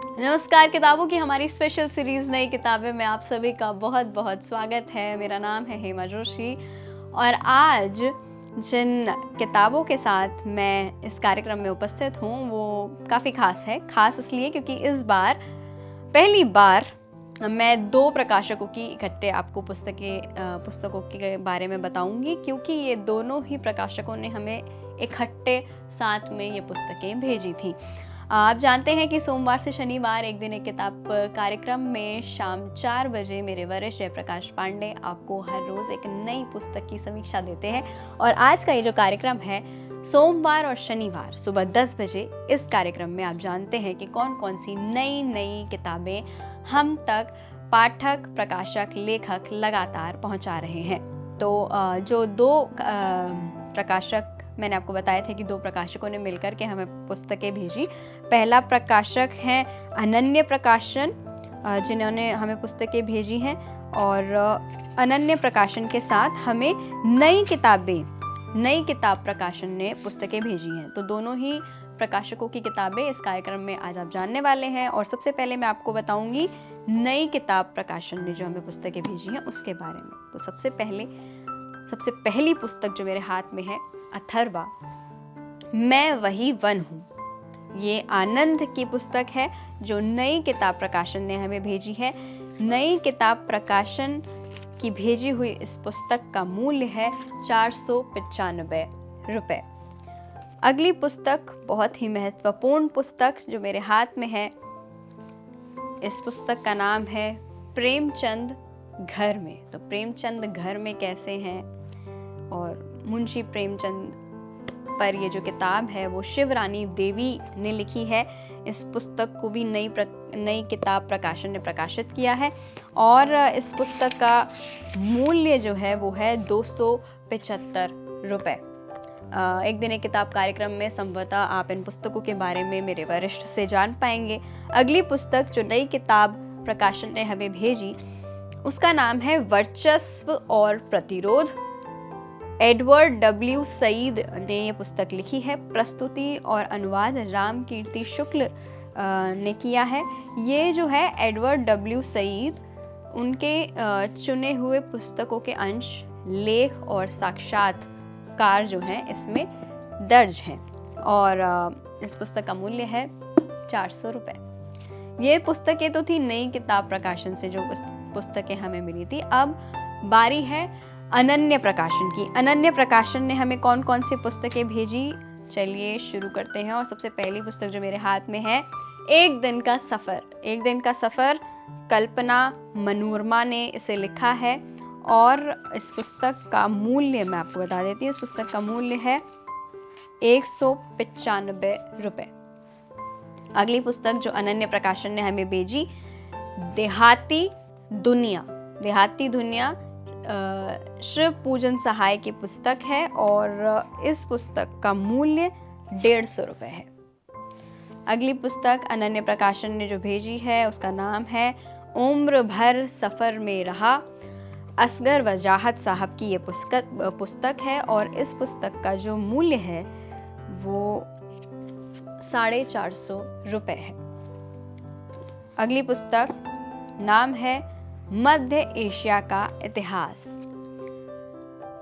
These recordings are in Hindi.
नमस्कार। किताबों की हमारी स्पेशल सीरीज नई किताबें में आप सभी का बहुत बहुत स्वागत है। मेरा नाम है हेमा जोशी और आज जिन किताबों के साथ मैं इस कार्यक्रम में उपस्थित हूँ वो काफ़ी खास है। खास इसलिए क्योंकि इस बार पहली बार मैं दो प्रकाशकों की इकट्ठे आपको पुस्तकों के बारे में बताऊंगी, क्योंकि ये दोनों ही प्रकाशकों ने हमें इकट्ठे साथ में ये पुस्तकें भेजी थी। आप जानते हैं कि सोमवार से शनिवार एक दिन एक किताब कार्यक्रम में शाम 4 बजे मेरे वरिष्ठ जयप्रकाश पांडे आपको हर रोज़ एक नई पुस्तक की समीक्षा देते हैं। और आज का ये जो कार्यक्रम है सोमवार और शनिवार सुबह 10 बजे, इस कार्यक्रम में आप जानते हैं कि कौन कौन सी नई नई किताबें हम तक पाठक, प्रकाशक, लेखक लगातार पहुंचा रहे हैं। तो जो दो प्रकाशक मैंने आपको बताया था कि दो प्रकाशकों ने मिलकर के हमें पुस्तकें भेजी। पहला प्रकाशक हैं अनन्य प्रकाशन, जिन्होंने हमें पुस्तकें भेजी हैं, और अनन्य प्रकाशन के साथ हमें नई किताब प्रकाशन ने पुस्तकें भेजी हैं। तो दोनों ही प्रकाशकों की किताबें इस कार्यक्रम में आज आप जानने वाले हैं। और सबसे पहले मैं आपको बताऊंगी नई किताब प्रकाशन ने जो हमें पुस्तकें भेजी हैं उसके बारे में। तो सबसे पहली पुस्तक जो मेरे हाथ में है, अथर्वा, मैं वही वन हूँ। ये आनंद की पुस्तक है जो नई किताब प्रकाशन ने हमें भेजी है। नई किताब प्रकाशन की भेजी हुई इस पुस्तक का मूल्य है 495 रुपये। अगली पुस्तक बहुत ही महत्वपूर्ण पुस्तक जो मेरे हाथ में है, इस पुस्तक का नाम है प्रेमचंद घर में। तो प्रेमचंद घर में कैसे हैं और मुंशी प्रेमचंद पर ये जो किताब है वो शिवरानी देवी ने लिखी है। इस पुस्तक को भी नई किताब प्रकाशन ने प्रकाशित किया है और इस पुस्तक का मूल्य जो है वो है 275 रुपये। एक दिन एक किताब कार्यक्रम में संभवतः आप इन पुस्तकों के बारे में मेरे वरिष्ठ से जान पाएंगे। अगली पुस्तक जो नई किताब प्रकाशन ने हमें भेजी उसका नाम है वर्चस्व और प्रतिरोध। एडवर्ड डब्ल्यू सईद ने ये पुस्तक लिखी है। प्रस्तुति और अनुवाद राम कीर्ति शुक्ल ने किया है। ये जो है एडवर्ड डब्ल्यू सईद, उनके चुने हुए पुस्तकों के अंश, लेख और साक्षात्कार जो हैं इसमें दर्ज हैं और इस पुस्तक का मूल्य है 400 रुपये। ये पुस्तकें तो थी नई किताब प्रकाशन से जो पुस्तकें हमें मिली थी। अब बारी है अनन्य प्रकाशन की। अनन्य प्रकाशन ने हमें कौन कौन सी पुस्तकें भेजी, चलिए शुरू करते हैं। और सबसे पहली पुस्तक जो मेरे हाथ में है, एक दिन का सफ़र, कल्पना मनोरमा ने इसे लिखा है और इस पुस्तक का मूल्य मैं आपको बता देती हूँ। इस पुस्तक का मूल्य है 195 रुपये। अगली पुस्तक जो अनन्य प्रकाशन ने हमें भेजी, देहाती दुनिया शिव पूजन सहाय की पुस्तक है और इस पुस्तक का मूल्य 150 रुपये है। अगली पुस्तक अनन्य प्रकाशन ने जो भेजी है उसका नाम है उम्र भर सफ़र में रहा। असगर वजाहत साहब की ये पुस्तक है और इस पुस्तक का जो मूल्य है वो 450 रुपये है। अगली पुस्तक नाम है मध्य एशिया का इतिहास।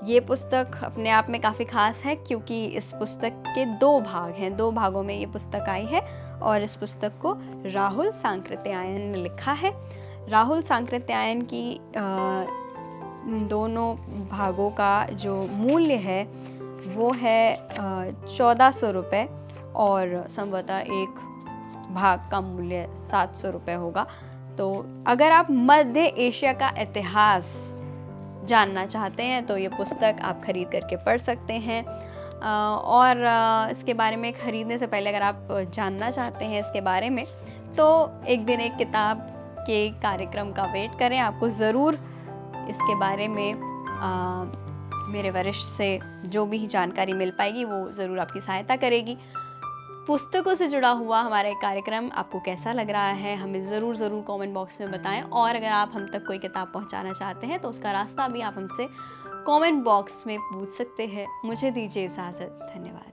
ये पुस्तक अपने आप में काफ़ी खास है क्योंकि इस पुस्तक के 2 भाग हैं। 2 भागों में ये पुस्तक आई है और इस पुस्तक को राहुल सांकृत्यायन ने लिखा है। राहुल सांकृत्यायन की दोनों भागों का जो मूल्य है वो है 1400 रुपये और संभवतः एक भाग का मूल्य 700 रुपये होगा। तो अगर आप मध्य एशिया का इतिहास जानना चाहते हैं तो ये पुस्तक आप खरीद करके पढ़ सकते हैं। और इसके बारे में खरीदने से पहले अगर आप जानना चाहते हैं इसके बारे में तो एक दिन एक किताब के कार्यक्रम का वेट करें। आपको ज़रूर इसके बारे में मेरे वरिष्ठ से जो भी जानकारी मिल पाएगी वो ज़रूर आपकी सहायता करेगी। पुस्तकों से जुड़ा हुआ हमारा एक कार्यक्रम आपको कैसा लग रहा है हमें ज़रूर कमेंट बॉक्स में बताएं। और अगर आप हम तक कोई किताब पहुंचाना चाहते हैं तो उसका रास्ता भी आप हमसे कमेंट बॉक्स में पूछ सकते हैं। मुझे दीजिए इजाज़त। धन्यवाद।